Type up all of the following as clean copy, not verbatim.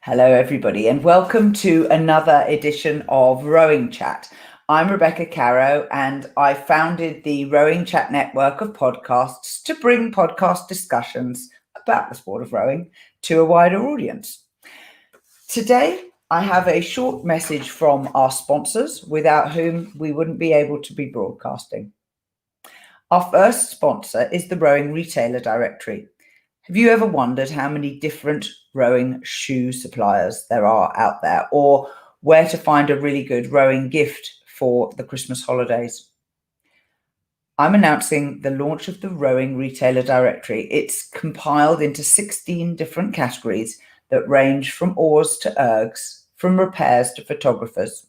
Hello, everybody, and welcome to another edition of Rowing Chat. I'm Rebecca Caro, and I founded the Rowing Chat network of podcasts to bring podcast discussions about the sport of rowing to a wider audience. Today, I have a short message from our sponsors, without whom we wouldn't be able to be broadcasting. Our first sponsor is the Rowing Retailer Directory. Have you ever wondered how many different rowing shoe suppliers there are out there, or where to find a really good rowing gift for the Christmas holidays? I'm announcing the launch of the Rowing Retailer Directory. It's compiled into 16 different categories that range from oars to ergs, from repairs to photographers.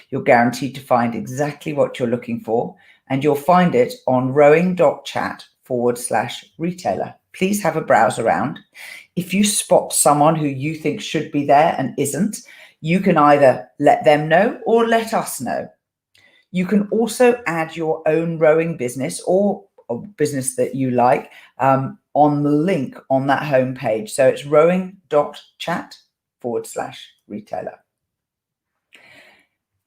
You're guaranteed to find exactly what you're looking for, and you'll find it on rowing.chat/retailer. Please have a browse around. If you spot someone who you think should be there and isn't, you can either let them know or let us know. You can also add your own rowing business or a business that you like on the link on that homepage. So it's rowing.chat/retailer.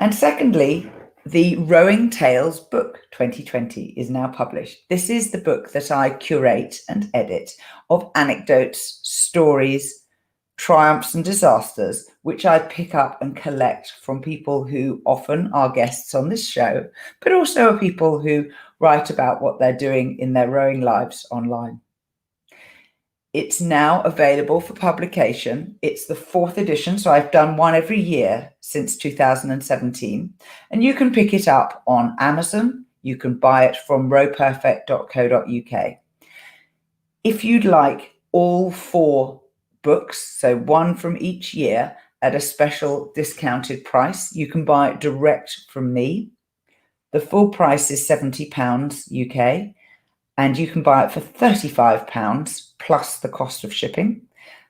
And secondly, the Rowing Tales book 2020 is now published. This is the book that I curate and edit of anecdotes, stories, triumphs and disasters, which I pick up and collect from people who often are guests on this show, but also are people who write about what they're doing in their rowing lives online. It's now available for publication. It's the 4th edition, so I've done one every year since 2017. And you can pick it up on Amazon. You can buy it from rowperfect.co.uk. If you'd like all 4 books, so one from each year at a special discounted price, you can buy it direct from me. The full price is £70 UK. And you can buy it for £35 plus the cost of shipping.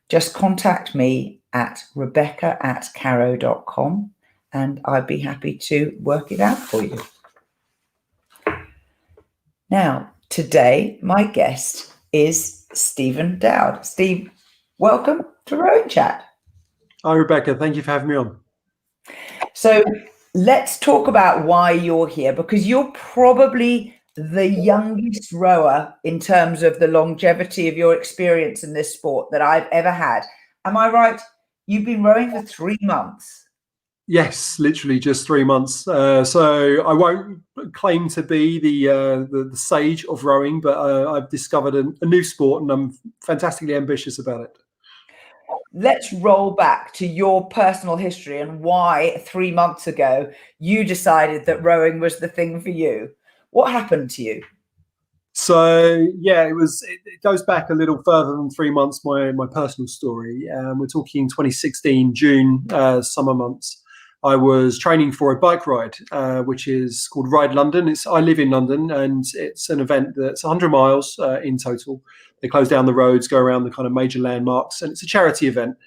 Just contact me at rebecca@caro.com and I'd be happy to work it out for you. Now, today, my guest is Stephen Dowd. Steve, welcome to Rowing Chat. Hi, Rebecca. Thank you for having me on. So let's talk about why you're here, because you're probably the youngest rower in terms of the longevity of your experience in this sport that I've ever had. Am I right? You've been rowing for 3 months. Yes, literally just 3 months. So I won't claim to be the sage of rowing, but I've discovered a new sport and I'm fantastically ambitious about it. Let's roll back to your personal history and why 3 months ago you decided that rowing was the thing for you. What happened to you? So yeah, it goes back a little further than 3 months. My personal story. We're talking 2016 June, summer months. I was training for a bike ride, which is called Ride London. I live in London, and it's an event that's 100 miles in total. They close down the roads, go around the kind of major landmarks, and it's a charity event.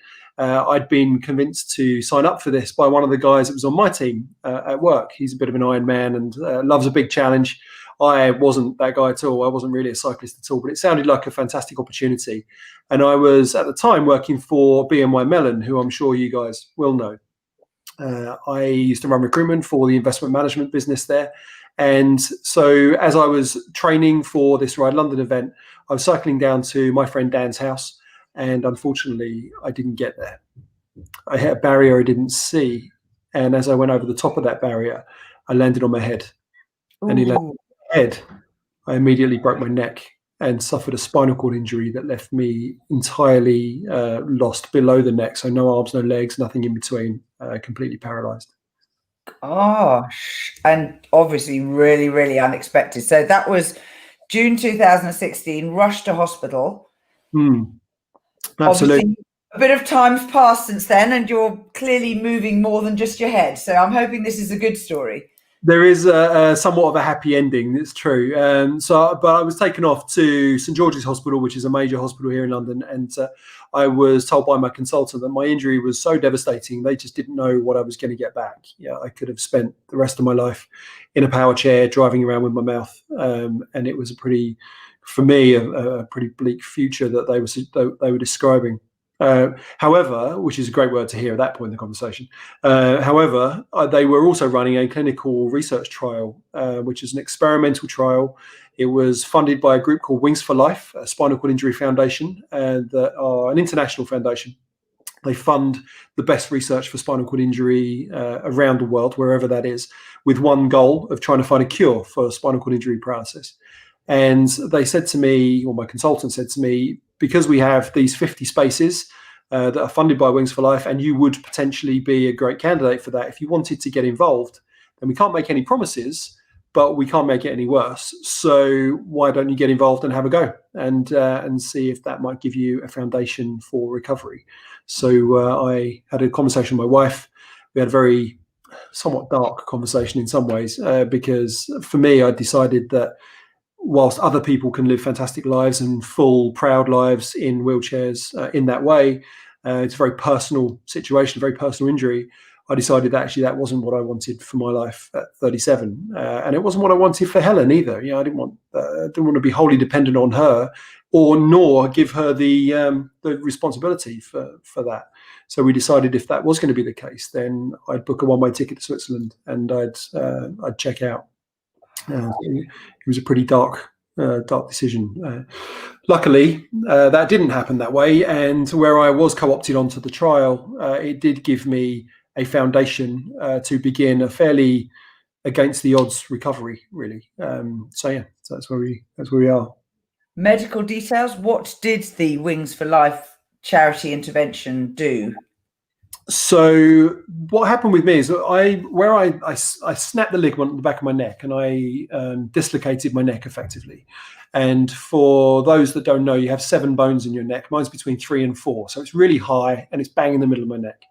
I'd been convinced to sign up for this by one of the guys that was on my team at work. He's a bit of an Iron Man and loves a big challenge. I wasn't that guy at all. I wasn't really a cyclist at all, but it sounded like a fantastic opportunity. And I was at the time working for BNY Mellon, who I'm sure you guys will know. I used to run recruitment for the investment management business there. And so as I was training for this Ride London event, I was cycling down to my friend Dan's house. And unfortunately, I didn't get there. I hit a barrier I didn't see. And as I went over the top of that barrier, I landed on my head. Ooh. And in my head, I immediately broke my neck and suffered a spinal cord injury that left me entirely lost below the neck. So no arms, no legs, nothing in between, completely paralyzed. Gosh, and obviously really, really unexpected. So that was June 2016, rushed to hospital. Absolutely. Obviously, a bit of time's passed since then, and you're clearly moving more than just your head. So I'm hoping this is a good story. There is somewhat of a happy ending. It's true. But I was taken off to St George's Hospital, which is a major hospital here in London, and I was told by my consultant that my injury was so devastating they just didn't know what I was going to get back. Yeah, I could have spent the rest of my life in a power chair driving around with my mouth, and it was a pretty bleak future that they were describing. However, which is a great word to hear at that point in the conversation. However, they were also running a clinical research trial, which is an experimental trial. It was funded by a group called Wings for Life, a spinal cord injury foundation, and that are an international foundation. They fund the best research for spinal cord injury around the world, wherever that is, with one goal of trying to find a cure for spinal cord injury paralysis. And they said to me, or my consultant said to me, because we have these 50 spaces that are funded by Wings for Life, and you would potentially be a great candidate for that if you wanted to get involved, then we can't make any promises, but we can't make it any worse. So why don't you get involved and have a go and see if that might give you a foundation for recovery? So I had a conversation with my wife. We had a very somewhat dark conversation in some ways, because for me, I decided that whilst other people can live fantastic lives and full, proud lives in wheelchairs in that way, it's a very personal situation, a very personal injury. I decided that actually that wasn't what I wanted for my life at 37, and it wasn't what I wanted for Helen either. I didn't want to be wholly dependent on her, nor give her the responsibility for that. So we decided if that was going to be the case, then I'd book a one-way ticket to Switzerland and I'd check out. It was a pretty dark decision. Luckily, that didn't happen that way, and where I was co-opted onto the trial, it did give me a foundation to begin a fairly against the odds recovery, really. So that's where we are. Medical details. What did the Wings for Life charity intervention do? So what happened with me is I snapped the ligament in the back of my neck, and I dislocated my neck effectively. And for those that don't know, you have 7 bones in your neck. Mine's between 3 and 4, so it's really high and it's bang in the middle of my neck.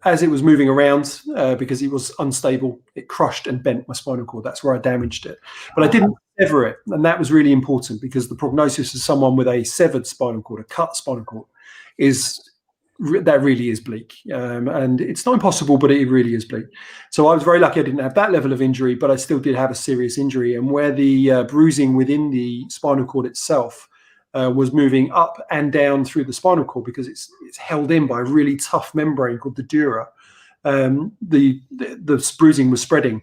As it was moving around, because it was unstable, it crushed and bent my spinal cord. That's where I damaged it. But I didn't sever it, and that was really important, because the prognosis of someone with a severed spinal cord, a cut spinal cord, that really is bleak. And it's not impossible, but it really is bleak. So I was very lucky I didn't have that level of injury, but I still did have a serious injury. And where the bruising within the spinal cord itself was moving up and down through the spinal cord, because it's held in by a really tough membrane called the dura. The bruising was spreading,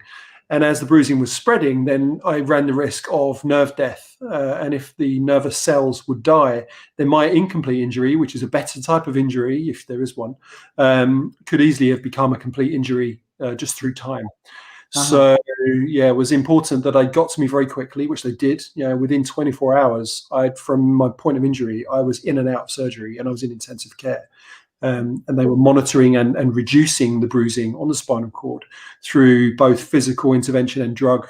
and as the bruising was spreading, then I ran the risk of nerve death. And if the nervous cells would die, then my incomplete injury, which is a better type of injury if there is one, could easily have become a complete injury just through time. So it was important that I got to me very quickly, which they did. Within 24 hours, from my point of injury, I was in and out of surgery, and I was in intensive care. And they were monitoring and reducing the bruising on the spinal cord through both physical intervention and drug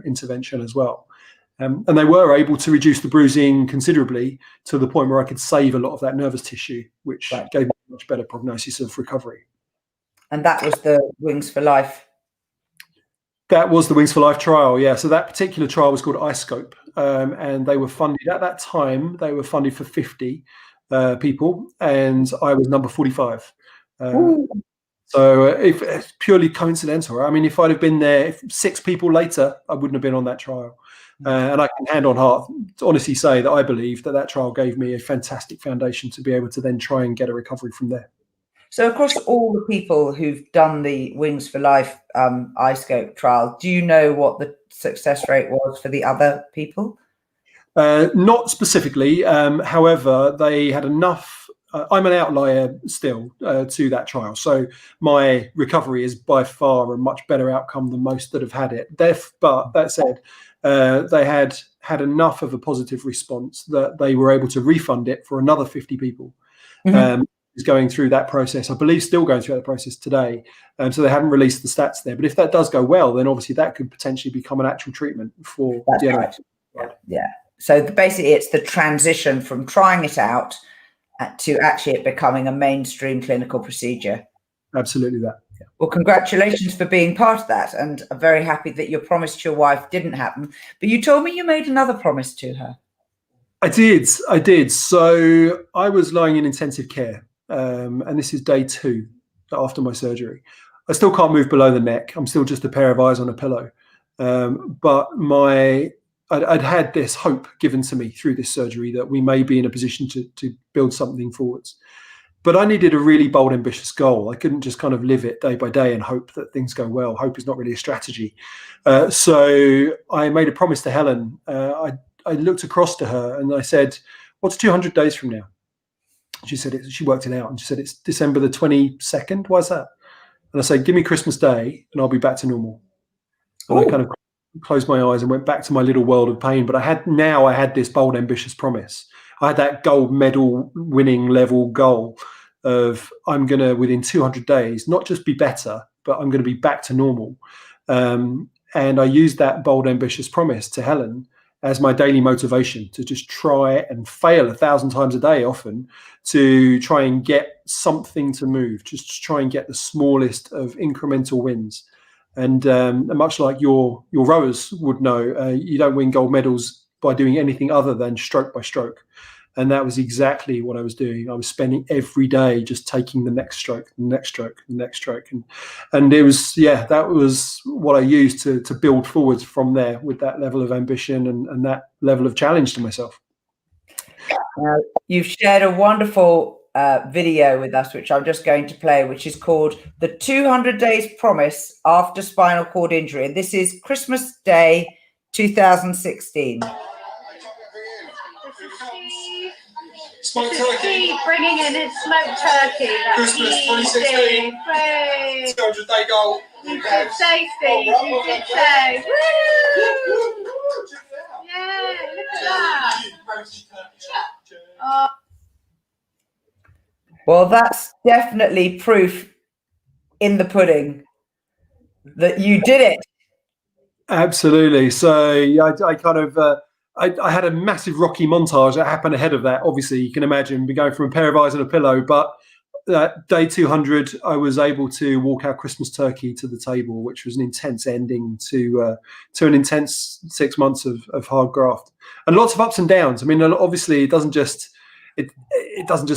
intervention as well. And they were able to reduce the bruising considerably, to the point where I could save a lot of that nervous tissue, which gave me a much better prognosis of recovery. And that was the Wings for Life. That was the Wings for Life trial, yeah. So that particular trial was called iScope, and they were funded at that time. They were funded for 50 people, and I was number 45. So if it's purely coincidental, I mean, if I'd have been there 6 people later, I wouldn't have been on that trial. And I can hand on heart to honestly say that I believe that trial gave me a fantastic foundation to be able to then try and get a recovery from there. So across all the people who've done the Wings for Life iScope trial, do you know what the success rate was for the other people? Not specifically. However, they had enough. I'm an outlier still to that trial. So my recovery is by far a much better outcome than most that have had it. But that said, they had enough of a positive response that they were able to refund it for another 50 people. Is going through that process, I believe, still going through that process today. So they haven't released the stats there. But if that does go well, then obviously that could potentially become an actual treatment for. That's right. Yeah. So basically, it's the transition from trying it out to actually it becoming a mainstream clinical procedure. Absolutely that. Yeah. Well, congratulations for being part of that, and I'm very happy that your promise to your wife didn't happen. But you told me you made another promise to her. I did. So I was lying in intensive care. And this is day 2 after my surgery. I still can't move below the neck. I'm still just a pair of eyes on a pillow. But I'd had this hope given to me through this surgery that we may be in a position to build something forwards. But I needed a really bold, ambitious goal. I couldn't just kind of live it day by day and hope that things go well. Hope is not really a strategy. So I made a promise to Helen. I looked across to her and I said, "What's 200 days from now?" She said, she worked it out and she said, "It's December the 22nd. Why's that?" And I said, "Give me Christmas Day and I'll be back to normal." And I kind of closed my eyes and went back to my little world of pain. But I had this bold, ambitious promise. I had that gold medal winning level goal of I'm going to, within 200 days, not just be better, but I'm going to be back to normal. And I used that bold, ambitious promise to Helen as my daily motivation to just try and fail 1,000 times a day often to try and get something to move, just to try and get the smallest of incremental wins. And much like your rowers would know, you don't win gold medals by doing anything other than stroke by stroke. And that was exactly what I was doing. I was spending every day just taking the next stroke, the next stroke, the next stroke. And it was, that was what I used to build forwards from there with that level of ambition and that level of challenge to myself. You've shared a wonderful video with us, which I'm just going to play, which is called The 200 Days Promise After Spinal Cord Injury. And this is Christmas Day 2016. Smoked turkey. Bringing in his smoked turkey. Christmas 2016. 200-day goal. You did say, Steve. You did say. Woo! Yeah, look at that. Oh. Well, that's definitely proof in the pudding that you did it. Absolutely. So I kind of I had a massive Rocky montage that happened ahead of that. Obviously, you can imagine me going from a pair of eyes and a pillow. But day 200, I was able to walk our Christmas turkey to the table, which was an intense ending to an intense 6 months of hard graft and lots of ups and downs. I mean, obviously, it doesn't just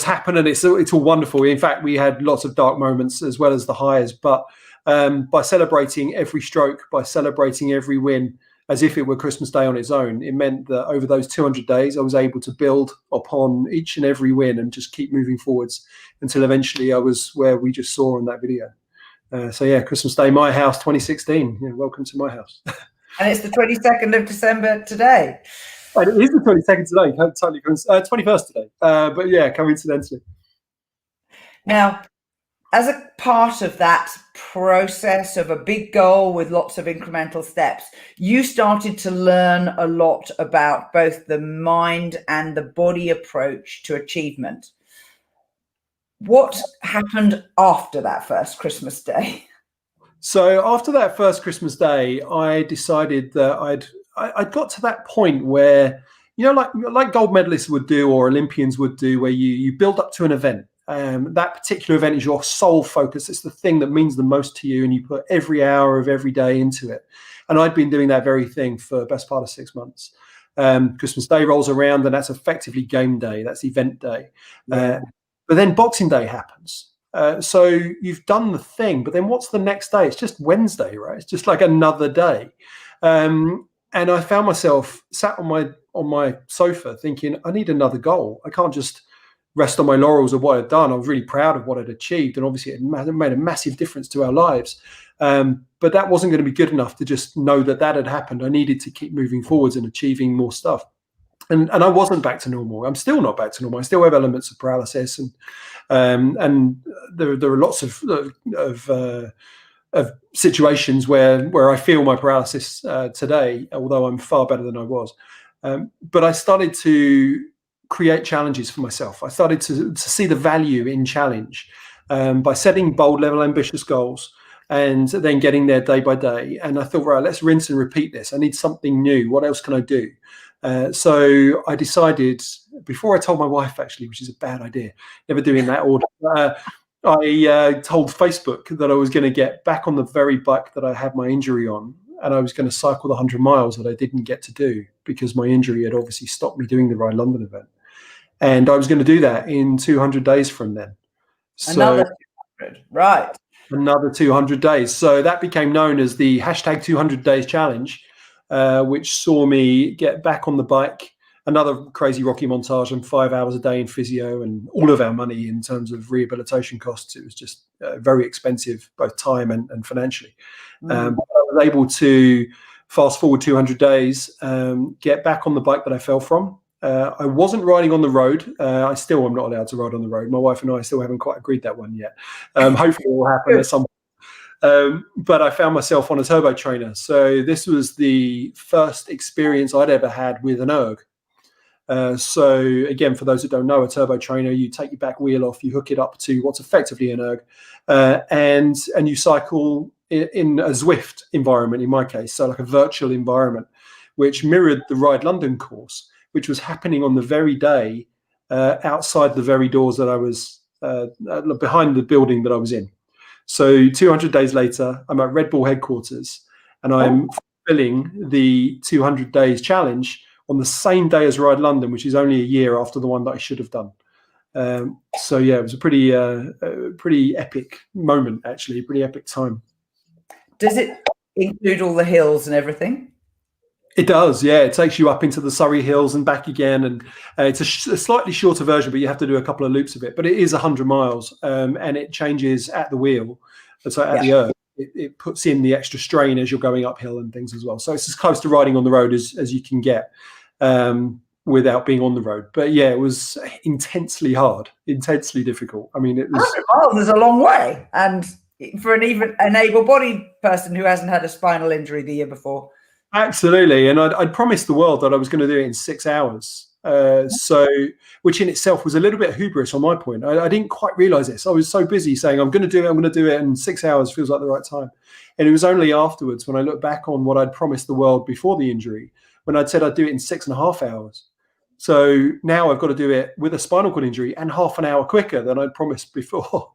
happen and it's all wonderful. In fact, we had lots of dark moments as well as the highs. But by celebrating every stroke, by celebrating every win, as if it were Christmas Day on its own, it meant that over those 200 days, I was able to build upon each and every win and just keep moving forwards until eventually I was where we just saw in that video. Christmas Day, my house, 2016. Welcome to my house. And it's the 22nd of December today. And it is the 22nd today, totally 21st today. But yeah, coincidentally. Now, as a part of that process of a big goal with lots of incremental steps, you started to learn a lot about both the mind and the body approach to achievement. What happened after that first Christmas Day? So after that first Christmas Day, I decided that I'd got to that point where, like gold medalists would do or Olympians would do, where you build up to an event. That particular event is your sole focus. It's the thing that means the most to you, and you put every hour of every day into it. And I'd been doing that very thing for the best part of 6 months. Christmas Day rolls around, and that's effectively game day. That's event day. Yeah. But then Boxing Day happens. So you've done the thing, but then what's the next day? It's just Wednesday, right? It's just like another day. And I found myself sat on my sofa thinking, I need another goal. I can't just rest on my laurels of what I'd done. I was really proud of what I'd achieved, and obviously it made a massive difference to our lives. But that wasn't going to be good enough to just know that had happened. I needed to keep moving forwards and achieving more stuff. And I wasn't back to normal. I'm still not back to normal. I still have elements of paralysis, and there are lots of situations where I feel my paralysis today, although I'm far better than I was. But I started to create challenges for myself. I started to see the value in challenge by setting bold level ambitious goals and then getting there day by day. And I thought, right, let's rinse and repeat this. I need something new. What else can I do? So I decided, before I told my wife, actually, which is a bad idea, never do it in that order, I told Facebook that I was going to get back on the very bike that I had my injury on, and I was going to cycle the 100 miles that I didn't get to do because my injury had obviously stopped me doing the Ride London event. And I was going to do that in 200 days from then. Another 200, right. Another 200 days. So that became known as the hashtag 200 days challenge. which saw me get back on the bike. Another crazy rocky montage and 5 hours a day in physio and all of our money in terms of rehabilitation costs. It was just very expensive, both time and financially. But I was able to fast forward 200 days, get back on the bike that I fell from. I wasn't riding on the road. I still am not allowed to ride on the road. My wife and I still haven't quite agreed that one yet. Hopefully it will happen at some point. But I found myself on a turbo trainer. So this was the first experience I'd ever had with an erg. So again, for those that don't know, a turbo trainer, you take your back wheel off, you hook it up to what's effectively an erg, and you cycle in a Zwift environment, in my case, so like a virtual environment, which mirrored the Ride London course, which was happening on the very day outside the very doors that I was behind the building that I was in. So 200 days later, I'm at Red Bull headquarters, and I'm fulfilling the 200 days challenge on the same day as Ride London, which is only a year after the one that I should have done. So yeah, it was a pretty epic moment, actually, a pretty epic time. Does it include all the hills and everything? It does, yeah. It takes you up into the Surrey Hills and back again, and it's a slightly shorter version, but you have to do a couple of loops of it. But it is 100 miles, and it changes at the wheel, so at the erg. It puts in the extra strain as you're going uphill and things as well. So it's as close to riding on the road as you can get without being on the road. But yeah, it was intensely hard, intensely difficult. I mean, it was 100 miles is a long way, and for an able-bodied person who hasn't had a spinal injury the year before. Absolutely. And I'd promised the world that I was going to do it in 6 hours. So, which in itself was a little bit hubris on my point. I didn't quite realize this. I was so busy saying, I'm going to do it, and 6 hours feels like the right time. And it was only afterwards when I look back on what I'd promised the world before the injury, when I'd said I'd do it in 6.5 hours. So now I've got to do it with a spinal cord injury and half an hour quicker than I'd promised before.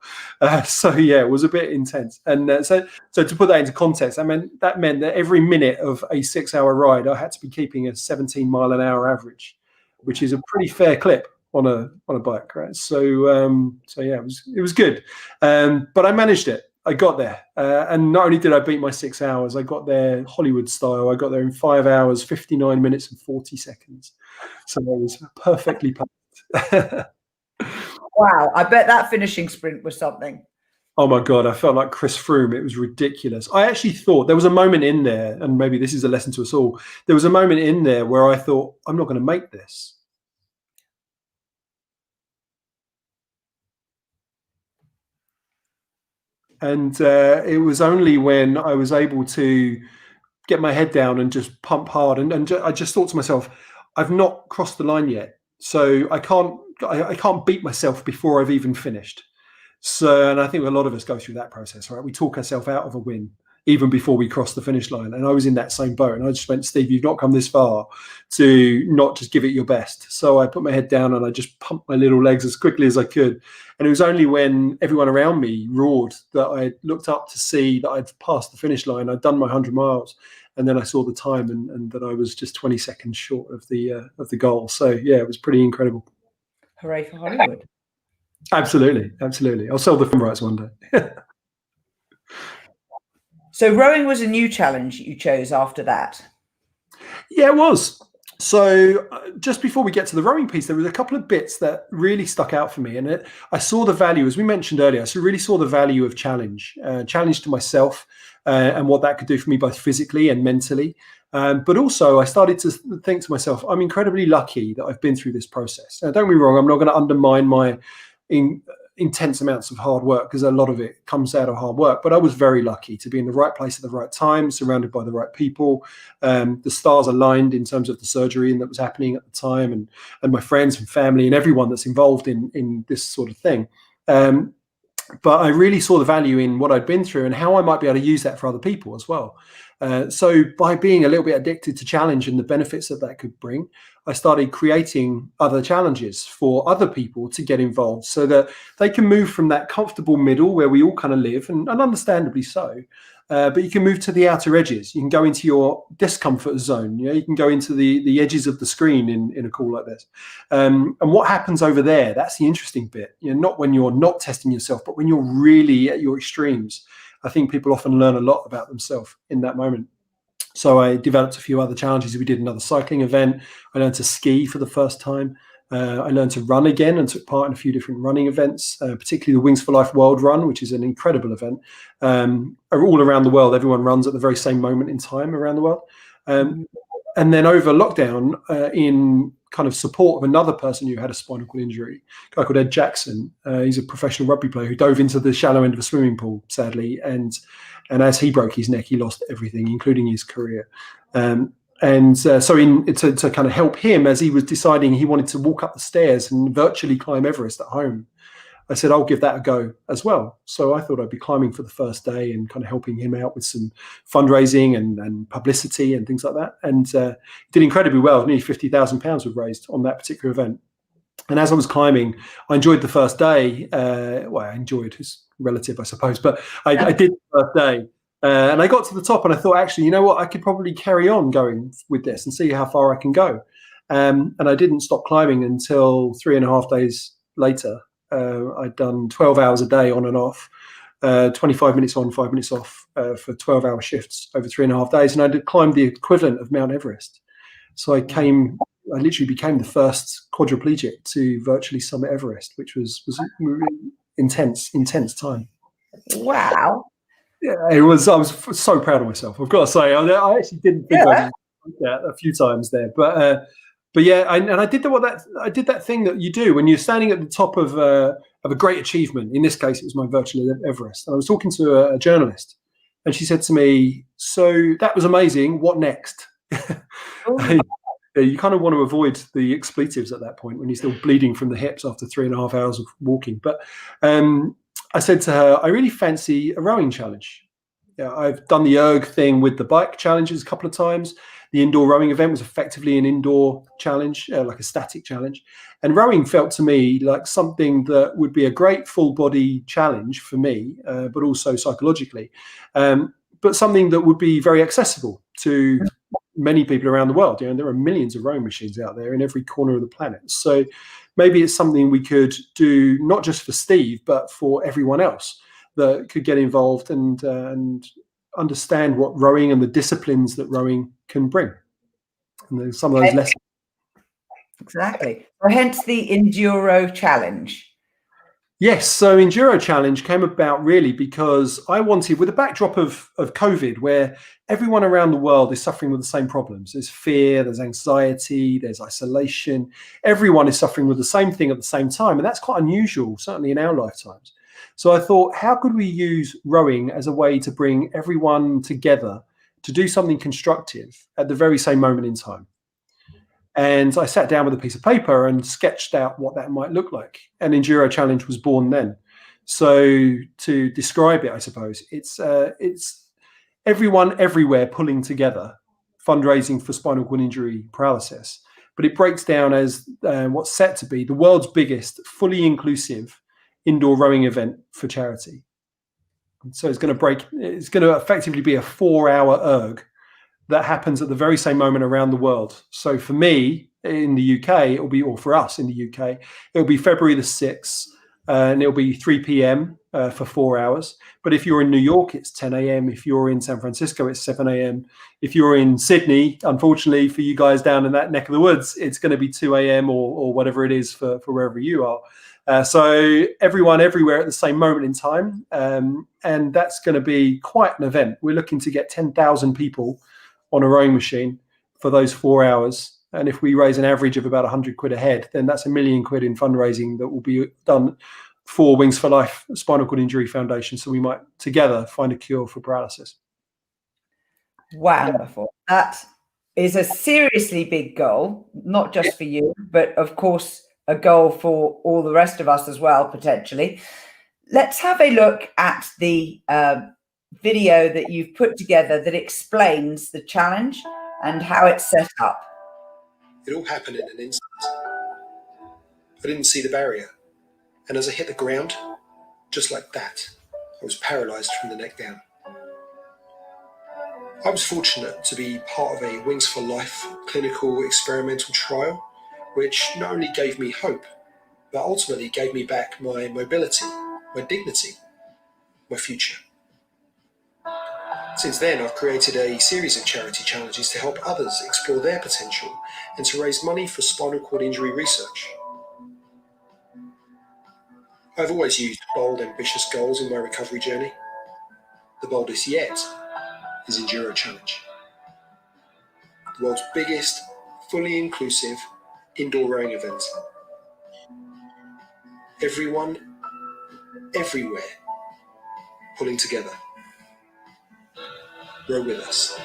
So yeah, it was a bit intense. And so to put that into context, that meant that every minute of a 6 hour ride, I had to be keeping a 17 mile an hour average, which is a pretty fair clip on a bike, right? So yeah, it was good, but I managed it. I got there, and not only did I beat my 6 hours, I got there Hollywood style. I got there in 5 hours, 59 minutes and 40 seconds. So it was perfectly packed. Wow, I bet that finishing sprint was something. Oh my God, I felt like Chris Froome. It was ridiculous. I actually thought there was a moment in there, and maybe this is a lesson to us all. There was a moment in there where I thought, I'm not going to make this. And it was only when I was able to get my head down and just pump hard. And I just thought to myself, I've not crossed the line yet. So I can't beat myself before I've even finished. So, and I think a lot of us go through that process, right? We talk ourselves out of a win even before we cross the finish line. And I was in that same boat. And I just went, Steve, you've not come this far to not just give it your best. So I put my head down and I just pumped my little legs as quickly as I could. And it was only when everyone around me roared that I looked up to see that I'd passed the finish line. I'd done my 100 miles. And then I saw the time and that I was just 20 seconds short of the goal. So yeah, it was pretty incredible. Hooray for Hollywood. Absolutely. Absolutely. I'll sell the film rights one day. So rowing was a new challenge you chose after that. Yeah, it was. So just before we get to the rowing piece, there was a couple of bits that really stuck out for me. And I saw the value, as we mentioned earlier, I really saw the value of challenge to myself and what that could do for me, both physically and mentally. But also I started to think to myself, I'm incredibly lucky that I've been through this process. Now, don't get me wrong, I'm not going to undermine my intense amounts of hard work, because a lot of it comes out of hard work. But I was very lucky to be in the right place at the right time, surrounded by the right people. The stars aligned in terms of the surgery and that was happening at the time, and my friends and family and everyone that's involved in this sort of thing. But I really saw the value in what I'd been through and how I might be able to use that for other people as well. So by being a little bit addicted to challenge and the benefits that could bring, I started creating other challenges for other people to get involved so that they can move from that comfortable middle where we all kind of live, and understandably so. But you can move to the outer edges. You can go into your discomfort zone. You can go into the edges of the screen in a call like this. And what happens over there, that's the interesting bit. Not when you're not testing yourself, but when you're really at your extremes. I think people often learn a lot about themselves in that moment. So I developed a few other challenges. We did another cycling event. I learned to ski for the first time. I learned to run again and took part in a few different running events, particularly the Wings for Life World Run, which is an incredible event. All around the world, everyone runs at the very same moment in time around the world. And then over lockdown, in kind of support of another person who had a spinal cord injury, a guy called Ed Jackson. He's a professional rugby player who dove into the shallow end of a swimming pool, sadly. And as he broke his neck, he lost everything, including his career. So to kind of help him as he was deciding he wanted to walk up the stairs and virtually climb Everest at home, I said, I'll give that a go as well. So I thought I'd be climbing for the first day and kind of helping him out with some fundraising and publicity and things like that. And did incredibly well. Nearly £50,000 was raised on that particular event. And as I was climbing, I enjoyed the first day. I enjoyed, his relative, I suppose, but I did the first day. And I got to the top and I thought, actually, you know what? I could probably carry on going with this and see how far I can go. And I didn't stop climbing until 3.5 days later. I'd done 12 hours a day on and off, 25 minutes on, 5 minutes off for 12-hour shifts over 3.5 days. And I did climb the equivalent of Mount Everest. So I literally became the first quadriplegic to virtually summit Everest, which was really intense time. Wow. Yeah, I was so proud of myself. I've got to say, I actually didn't think I did that a few times there, but yeah, I did that thing that you do when you're standing at the top of a great achievement. In this case, it was my virtual Everest. And I was talking to a journalist, and she said to me, "So that was amazing. What next?" You kind of want to avoid the expletives at that point when you're still bleeding from the hips after 3.5 hours of walking. But I said to her, I really fancy a rowing challenge. Yeah, I've done the erg thing with the bike challenges a couple of times. The indoor rowing event was effectively an indoor challenge, like a static challenge. And rowing felt to me like something that would be a great full body challenge for me, but also psychologically, but something that would be very accessible to many people around the world. There are millions of rowing machines out there in every corner of the planet. So maybe it's something we could do not just for Steve, but for everyone else that could get involved and understand what rowing and the disciplines that rowing can bring. And some of those lessons. Exactly. So hence the EnduRow challenge. Yes, so Enduro Challenge came about really because I wanted, with a backdrop of COVID, where everyone around the world is suffering with the same problems. There's fear, there's anxiety, there's isolation. Everyone is suffering with the same thing at the same time. And that's quite unusual, certainly in our lifetimes. So I thought, how could we use rowing as a way to bring everyone together to do something constructive at the very same moment in time? And I sat down with a piece of paper and sketched out what that might look like. And Enduro Challenge was born then. So to describe it, I suppose, it's everyone everywhere pulling together, fundraising for spinal cord injury paralysis. But it breaks down as what's set to be the world's biggest, fully inclusive indoor rowing event for charity. So it's going to effectively be a 4-hour erg that happens at the very same moment around the world. So for me in the UK, or for us in the UK, it'll be February the 6th, and it'll be 3 p.m. For 4 hours. But if you're in New York, it's 10 a.m. If you're in San Francisco, it's 7 a.m. If you're in Sydney, unfortunately for you guys down in that neck of the woods, it's going to be 2 a.m. or whatever it is for wherever you are. So everyone everywhere at the same moment in time. And that's going to be quite an event. We're looking to get 10,000 people on a rowing machine for those 4 hours. And if we raise an average of about 100 quid a head, then that's £1 million in fundraising that will be done for Wings for Life Spinal Cord Injury Foundation. So we might together find a cure for paralysis. Wonderful. That is a seriously big goal, not just for you, but of course a goal for all the rest of us as well, potentially. Let's have a look at the video that you've put together that explains the challenge and how it's set up. It all happened in an instant. I didn't see the barrier, and as I hit the ground, just like that, I was paralyzed from the neck down. I was fortunate to be part of a Wings for Life clinical experimental trial, which not only gave me hope, but ultimately gave me back my mobility, my dignity, my future. Since then, I've created a series of charity challenges to help others explore their potential and to raise money for spinal cord injury research. I've always used bold, ambitious goals in my recovery journey. The boldest yet is EnduRow Challenge, the world's biggest, fully inclusive indoor rowing event. Everyone, everywhere, pulling together. Row with us.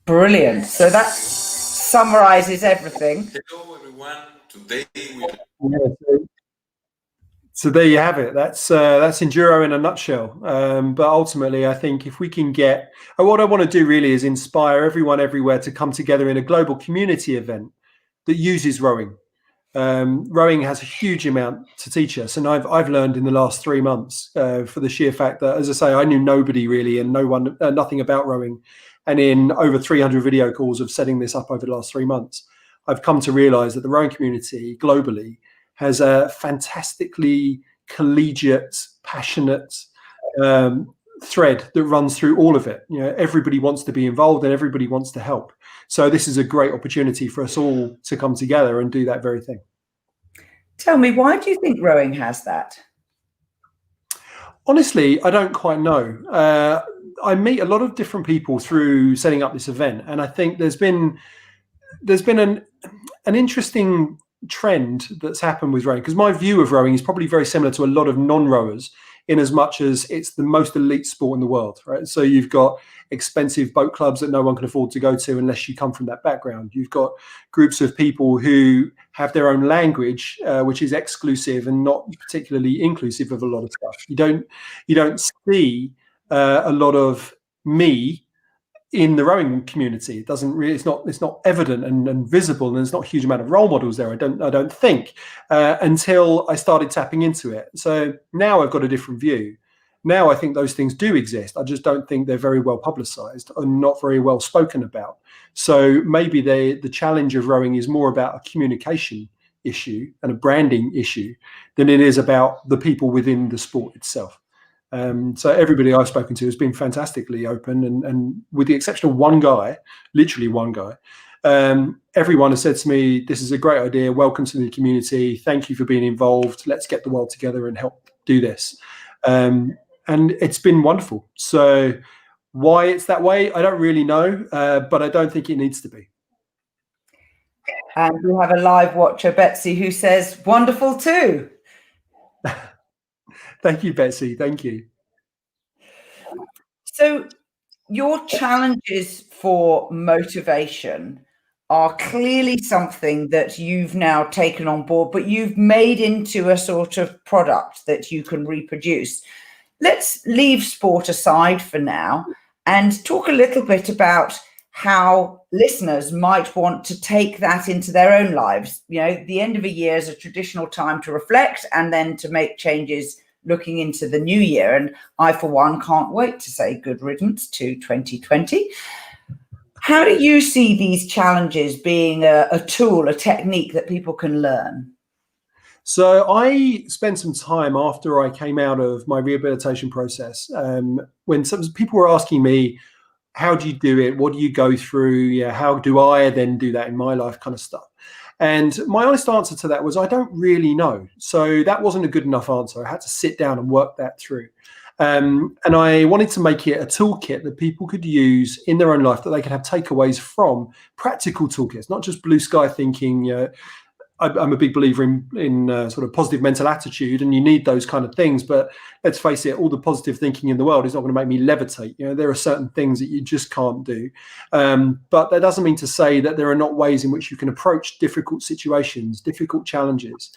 Brilliant. So that summarizes everything. Hello everyone. Today we So there you have it. That's EnduRow in a nutshell. But ultimately, I think if we can get, what I want to do really is inspire everyone everywhere to come together in a global community event that uses rowing. Rowing has a huge amount to teach us, and I've learned in the last 3 months for the sheer fact that, as I say, I knew nobody really and nothing about rowing. And in over 300 video calls of setting this up over the last 3 months, I've come to realize that the rowing community globally has a fantastically collegiate, passionate thread that runs through all of it. You know, everybody wants to be involved and everybody wants to help. So this is a great opportunity for us all to come together and do that very thing. Tell me, why do you think rowing has that? Honestly, I don't quite know. I meet a lot of different people through setting up this event, and I think there's been an interesting trend that's happened with rowing, because my view of rowing is probably very similar to a lot of non-rowers, in as much as it's the most elite sport in the world, right? So you've got expensive boat clubs that no one can afford to go to unless you come from that background. You've got groups of people who have their own language, which is exclusive and not particularly inclusive of a lot of stuff. You don't see a lot of me in the rowing community. It doesn't really, it's not evident and visible, and there's not a huge amount of role models there, I don't think, until I started tapping into it. So now I've got a different view. Now I think those things do exist. I just don't think they're very well publicized and not very well spoken about. So maybe the challenge of rowing is more about a communication issue and a branding issue than it is about the people within the sport itself. So everybody I've spoken to has been fantastically open, and with the exception of one guy, literally one guy, everyone has said to me, this is a great idea, welcome to the community, thank you for being involved, let's get the world together and help do this. And it's been wonderful. So why it's that way, I don't really know, but I don't think it needs to be. And we have a live watcher, Betsy, who says, wonderful too. Thank you, Betsy. Thank you. So your challenges for motivation are clearly something that you've now taken on board, but you've made into a sort of product that you can reproduce. Let's leave sport aside for now and talk a little bit about how listeners might want to take that into their own lives. You know, the end of a year is a traditional time to reflect and then to make changes looking into the new year. And I, for one, can't wait to say good riddance to 2020. How do you see these challenges being a tool, a technique that people can learn? So I spent some time after I came out of my rehabilitation process, when some people were asking me, how do you do it? What do you go through? Yeah, how do I then do that in my life, kind of stuff? And my honest answer to that was, I don't really know. So that wasn't a good enough answer. I had to sit down and work that through. And I wanted to make it a toolkit that people could use in their own life, that they could have takeaways from, practical toolkits, not just blue sky thinking. You know, I'm a big believer in sort of positive mental attitude, and you need those kind of things. But let's face it, all the positive thinking in the world is not going to make me levitate. You know, there are certain things that you just can't do. But that doesn't mean to say that there are not ways in which you can approach difficult situations, difficult challenges.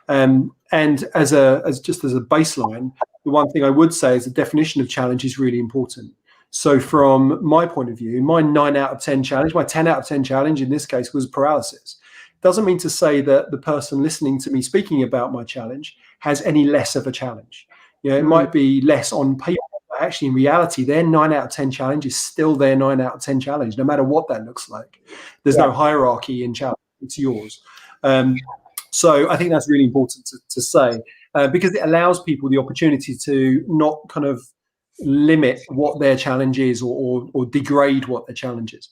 And as just as a baseline, the one thing I would say is the definition of challenge is really important. So from my point of view, my 9 out of 10 challenge, my 10 out of 10 challenge in this case was paralysis. Doesn't mean to say that the person listening to me speaking about my challenge has any less of a challenge. It might be less on paper, but actually in reality, their 9 out of 10 challenge is still their 9 out of 10 challenge, no matter what that looks like. There's no hierarchy in challenge. It's yours. So I think that's really important to say, because it allows people the opportunity to not kind of limit what their challenge is or degrade what their challenge is.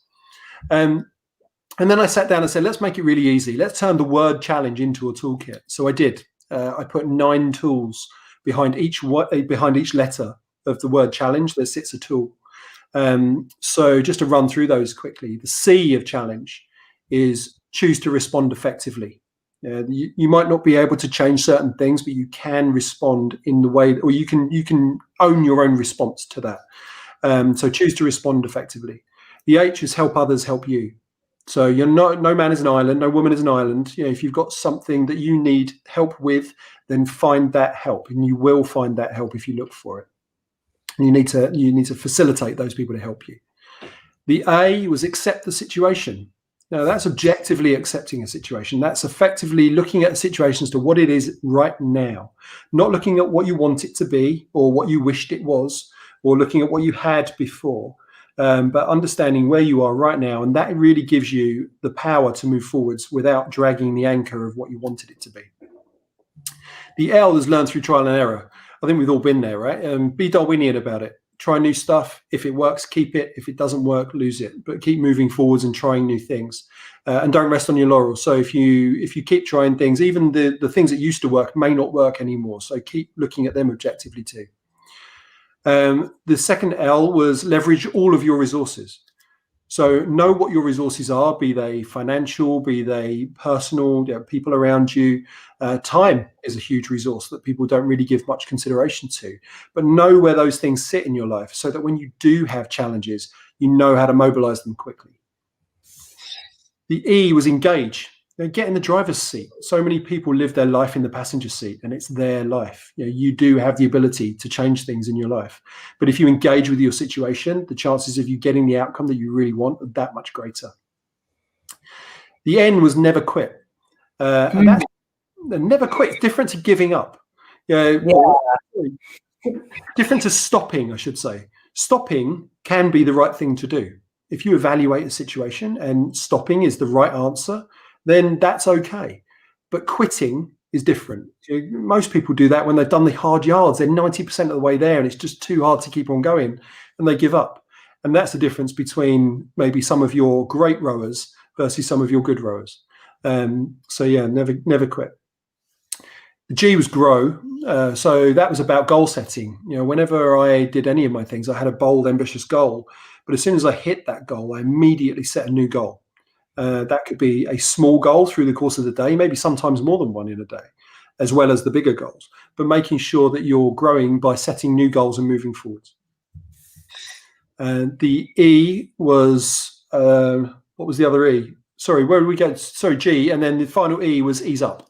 And then I sat down and said, let's make it really easy. Let's turn the word challenge into a toolkit. So I did. I put 9 tools behind each letter of the word challenge. There sits a tool. So just to run through those quickly, the C of challenge is choose to respond effectively. You might not be able to change certain things, but you can respond in the way, or you can own your own response to that. So choose to respond effectively. The H is help others help you. So you're not, no man is an island, no woman is an island. If you've got something that you need help with, then find that help, and you will find that help if you look for it. And you need to facilitate those people to help you. The A was accept the situation. Now that's objectively accepting a situation. That's effectively looking at a situation as to what it is right now, not looking at what you want it to be or what you wished it was, or looking at what you had before. But understanding where you are right now, and that really gives you the power to move forwards without dragging the anchor of what you wanted it to be. The L is learn through trial and error. I think we've all been there, right? Be Darwinian about it. Try new stuff. If it works, keep it. If it doesn't work, lose it. But keep moving forwards and trying new things. And don't rest on your laurels. So if you keep trying things, even the things that used to work may not work anymore. So keep looking at them objectively too. The second L was leverage all of your resources. So know what your resources are, be they financial, be they personal, people around you. Time is a huge resource that people don't really give much consideration to. But know where those things sit in your life so that when you do have challenges, you know how to mobilize them quickly. The E was engage. Get in the driver's seat. So many people live their life in the passenger seat, and it's their life. You do have the ability to change things in your life. But if you engage with your situation, the chances of you getting the outcome that you really want are that much greater. The N was never quit. And that's never quit. It's different to giving up. Different to stopping, I should say. Stopping can be the right thing to do. If you evaluate a situation and stopping is the right answer, then that's okay. But quitting is different. Most people do that when they've done the hard yards. They're 90% of the way there, and it's just too hard to keep on going, and they give up. And that's the difference between maybe some of your great rowers versus some of your good rowers. So yeah, never quit. The G was grow. So that was about goal setting. Whenever I did any of my things, I had a bold, ambitious goal. But as soon as I hit that goal, I immediately set a new goal. That could be a small goal through the course of the day, maybe sometimes more than one in a day, as well as the bigger goals, but making sure that you're growing by setting new goals and moving forwards. The E was, what was the other E? Sorry, where did we go? Sorry, G, and then the final E was ease up.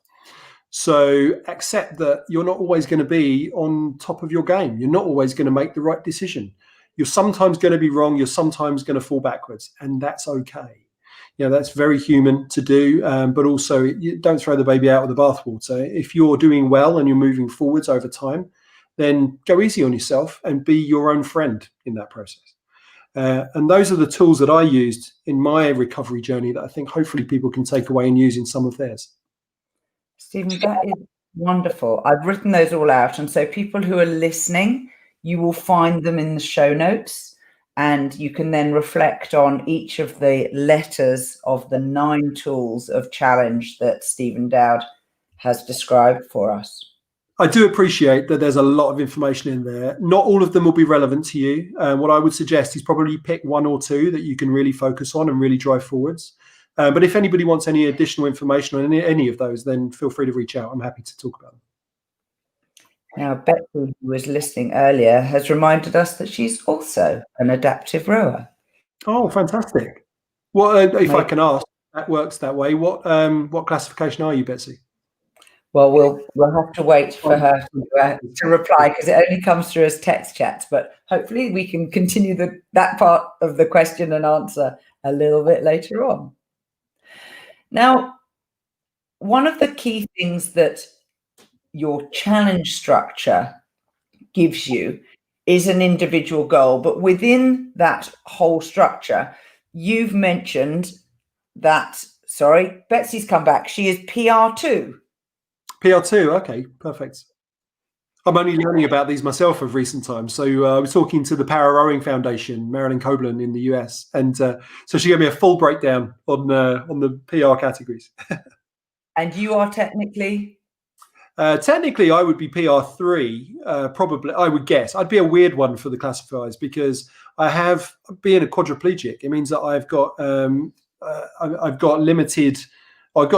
So accept that you're not always going to be on top of your game. You're not always going to make the right decision. You're sometimes going to be wrong. You're sometimes going to fall backwards, and that's okay. That's very human to do, but also you don't throw the baby out with the bathwater. If you're doing well and you're moving forwards over time, then go easy on yourself and be your own friend in that process. And those are the tools that I used in my recovery journey that I think hopefully people can take away and use in some of theirs. Stephen, that is wonderful. I've written those all out. And so people who are listening, you will find them in the show notes. And you can then reflect on each of the letters of the 9 tools of challenge that Stephen Dowd has described for us. I do appreciate that there's a lot of information in there. Not all of them will be relevant to you. What I would suggest is probably pick 1 or 2 that you can really focus on and really drive forwards. But if anybody wants any additional information on any of those, then feel free to reach out. I'm happy to talk about them. Now, Betsy, who was listening earlier, has reminded us that she's also an adaptive rower. Oh, fantastic. Well, if I can ask, that works that way. What classification are you, Betsy? Well, we'll have to wait for her to reply, because it only comes through as text chats. But hopefully we can continue that part of the question and answer a little bit later on. Now, one of the key things that your challenge structure gives you is an individual goal, but within that whole structure, you've mentioned that, sorry, Betsy's come back. She is PR2. PR2, okay, perfect. I'm only learning about these myself of recent times. So I was talking to the Para Rowing Foundation, Marilyn Copeland in the US, and so she gave me a full breakdown on the PR categories. And you are technically? Technically, I would be PR3, probably. I would guess I'd be a weird one for the classifiers because I have being a quadriplegic. It means that I've got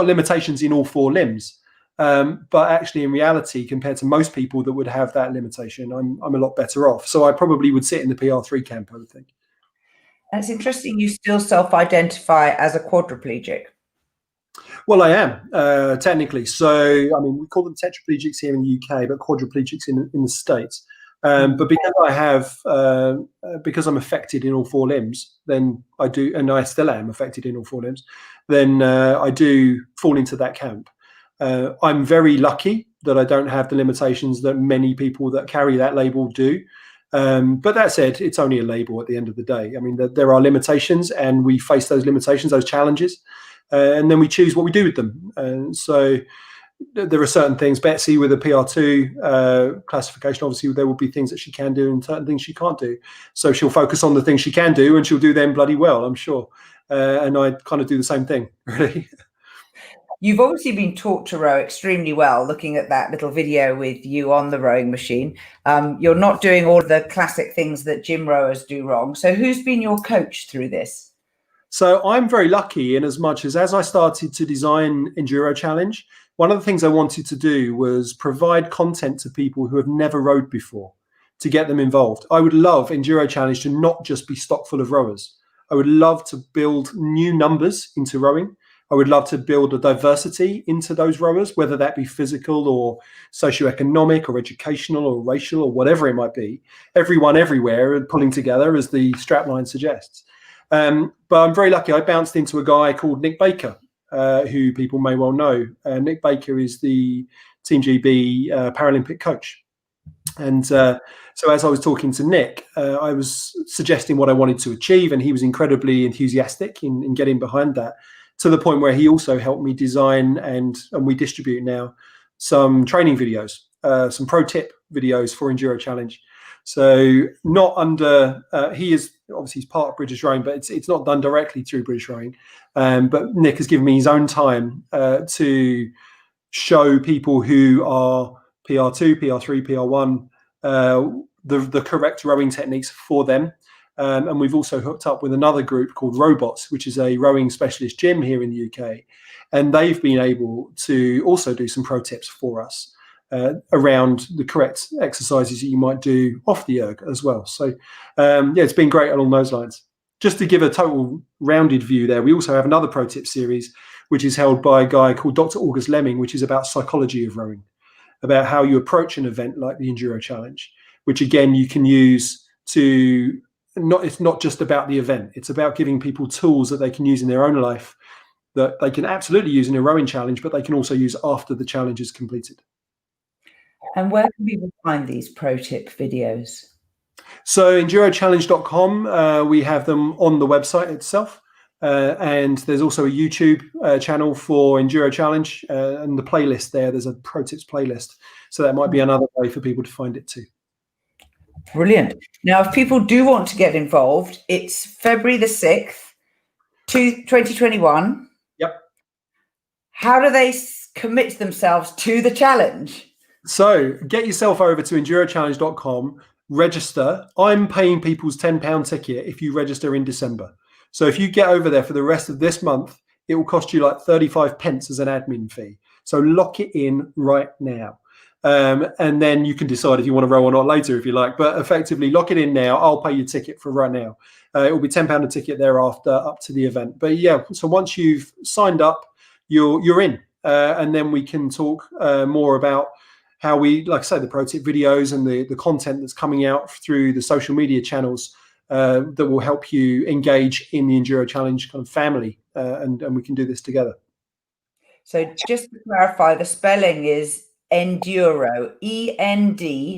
limitations in all four limbs. But actually, in reality, compared to most people that would have that limitation, I'm a lot better off. So I probably would sit in the PR3 camp, I would think. That's interesting. You still self-identify as a quadriplegic. Well, I am technically. So, I mean, we call them tetraplegics here in the UK, but quadriplegics in the States. But because I'm affected in all four limbs, then I do, and I still am affected in all four limbs, then I do fall into that camp. I'm very lucky that I don't have the limitations that many people that carry that label do. But that said, it's only a label at the end of the day. I mean, there are limitations, and we face those limitations, those challenges, and then we choose what we do with them. And so there are certain things. Betsy with a PR2 classification, obviously there will be things that she can do and certain things she can't do. So she'll focus on the things she can do, and she'll do them bloody well, I'm sure. And I kind of do the same thing, really. You've obviously been taught to row extremely well, looking at that little video with you on the rowing machine. You're not doing all the classic things that gym rowers do wrong. So who's been your coach through this? So I'm very lucky in as much as I started to design Enduro Challenge, one of the things I wanted to do was provide content to people who have never rowed before to get them involved. I would love Enduro Challenge to not just be stock full of rowers. I would love to build new numbers into rowing. I would love to build a diversity into those rowers, whether that be physical or socioeconomic or educational or racial or whatever it might be. Everyone everywhere pulling together, as the strapline suggests. But I'm very lucky. I bounced into a guy called Nick Baker, who people may well know. Nick Baker is the Team GB Paralympic coach. And so as I was talking to Nick, I was suggesting what I wanted to achieve, and he was incredibly enthusiastic in getting behind that, to the point where he also helped me design and we distribute now some training videos, some pro tip videos for Enduro Challenge. So not under, he is obviously he's part of British Rowing, but it's not done directly through British Rowing. But Nick has given me his own time to show people who are PR2, PR3, PR1, the correct rowing techniques for them. And we've also hooked up with another group called Robots, which is a rowing specialist gym here in the UK. And they've been able to also do some pro tips for us around the correct exercises that you might do off the erg as well. So, yeah, it's been great along those lines. Just to give a total rounded view there, we also have another pro tip series, which is held by a guy called Dr. August Lemming, which is about psychology of rowing, about how you approach an event like the Enduro Challenge, which again, you can use to it's not just about the event. It's about giving people tools that they can use in their own life that they can absolutely use in a rowing challenge, but they can also use after the challenge is completed. And where can people find these pro tip videos? So EnduroChallenge.com, we have them on the website itself. And there's also a YouTube channel for Enduro Challenge, and the playlist there's a pro tips playlist. So that might be another way for people to find it too. Brilliant. Now, if people do want to get involved, it's February the 6th, 2021. Yep. How do they commit themselves to the challenge? So get yourself over to EnduroChallenge.com, register. I'm paying people's £10 ticket if you register in December. So if you get over there for the rest of this month, it will cost you like 35 pence as an admin fee. So lock it in right now. And then you can decide if you want to row or not later if you like, but effectively lock it in now. I'll pay your ticket for right now. It will be £10 a ticket thereafter up to the event. But yeah, so once you've signed up, you're in. And then we can talk more about how we, like I say, the pro tip videos and the content that's coming out through the social media channels that will help you engage in the Enduro Challenge kind of family. And we can do this together. So just to clarify, the spelling is EnduRow, EnduRow,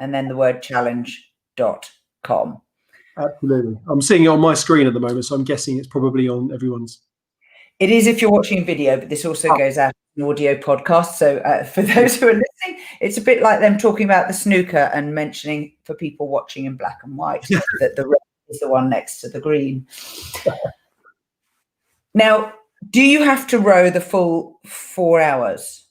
and then the word challenge.com. Absolutely. I'm seeing it on my screen at the moment, so I'm guessing it's probably on everyone's. It is if you're watching video, but this also goes out as an audio podcast. So for those who are listening, it's a bit like them talking about the snooker and mentioning for people watching in black and white that the red is the one next to the green. Now, do you have to row the full 4 hours?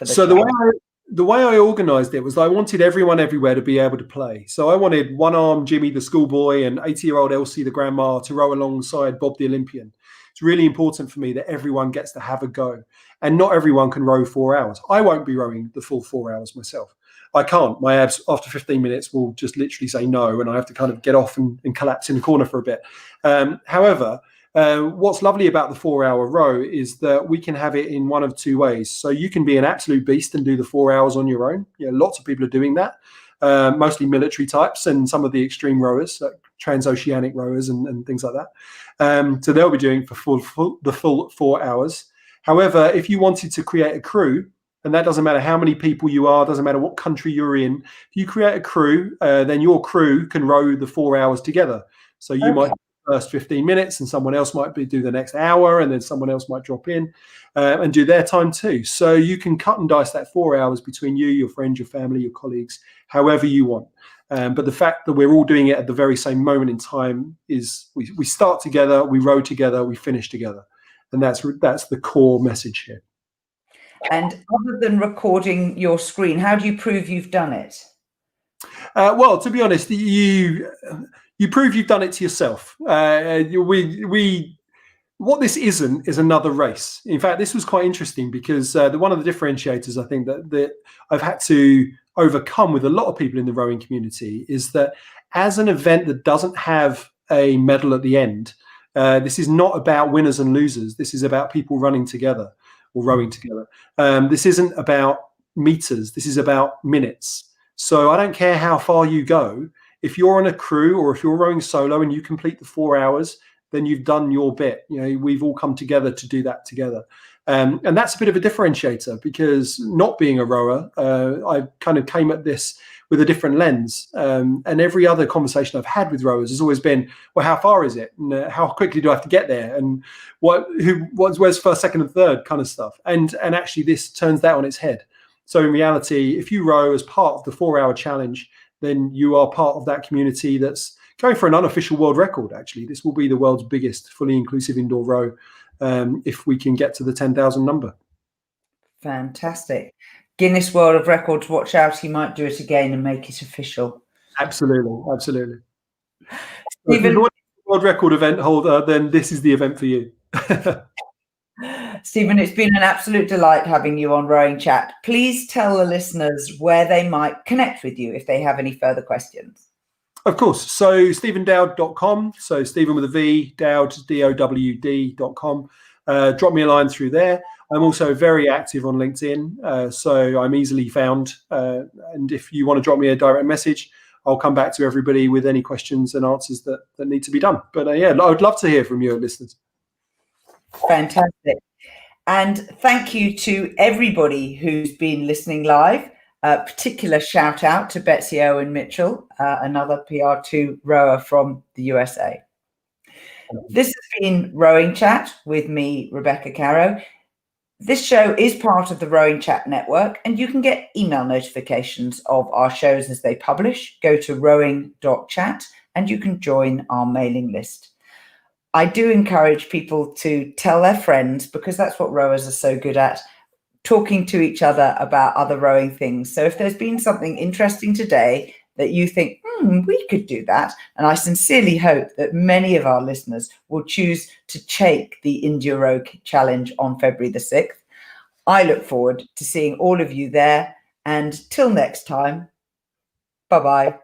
So the way I organised it was I wanted everyone everywhere to be able to play. So I wanted one-arm Jimmy, the schoolboy, and 80-year-old Elsie, the grandma, to row alongside Bob, the Olympian. It's really important for me that everyone gets to have a go. And not everyone can row 4 hours. I won't be rowing the full 4 hours myself. I can't. My abs, after 15 minutes, will just literally say no, and I have to kind of get off and collapse in the corner for a bit. However, what's lovely about the 4 hour row is that we can have it in one of two ways. So you can be an absolute beast and do the 4 hours on your own. Lots of people are doing that, mostly military types and some of the extreme rowers, like transoceanic rowers and things like that. So they'll be doing for the full 4 hours. However, if you wanted to create a crew, and that doesn't matter how many people you are, doesn't matter what country you're in, if you create a crew, then your crew can row the 4 hours together. So you might first 15 minutes and someone else might do the next hour, and then someone else might drop in and do their time too. So you can cut and dice that 4 hours between you, your friends, your family, your colleagues, however you want. But the fact that we're all doing it at the very same moment in time is we start together, we row together, we finish together. And that's the core message here. And other than recording your screen, how do you prove you've done it? Well, to be honest, you prove you've done it to yourself. What this isn't is another race. In fact, this was quite interesting because one of the differentiators I think that I've had to overcome with a lot of people in the rowing community is that as an event that doesn't have a medal at the end, this is not about winners and losers. This is about people running together or rowing together. This isn't about meters. This is about minutes. So I don't care how far you go. If you're on a crew or if you're rowing solo and you complete the 4 hours, then you've done your bit. We've all come together to do that together. And that's a bit of a differentiator because not being a rower, I kind of came at this with a different lens. And every other conversation I've had with rowers has always been, well, how far is it? And how quickly do I have to get there? And where's first, second, and third kind of stuff. And actually this turns that on its head. So in reality, if you row as part of the 4 hour challenge, then you are part of that community that's going for an unofficial world record, actually. This will be the world's biggest fully inclusive indoor row if we can get to the 10,000 number. Fantastic. Guinness World of Records, watch out, he might do it again and make it official. Absolutely, absolutely. Stephen, if you're a world record event holder, then this is the event for you. Stephen, it's been an absolute delight having you on Rowing Chat. Please tell the listeners where they might connect with you if they have any further questions. Of course. So StephenDowd.com. So Stephen with a V, Dowd, DOWD.com. Drop me a line through there. I'm also very active on LinkedIn, so I'm easily found. And if you want to drop me a direct message, I'll come back to everybody with any questions and answers that need to be done. But yeah, I would love to hear from you, listeners. Fantastic. And thank you to everybody who's been listening live. Particular shout out to Betsy Owen Mitchell, another PR2 rower from the USA. This has been Rowing Chat with me, Rebecca Caro. This show is part of the Rowing Chat network, and you can get email notifications of our shows as they publish. Go to rowing.chat and you can join our mailing list. I do encourage people to tell their friends, because that's what rowers are so good at, talking to each other about other rowing things. So if there's been something interesting today that you think, we could do that, and I sincerely hope that many of our listeners will choose to take the EnduRow challenge on February the 6th. I look forward to seeing all of you there, and till next time, bye-bye.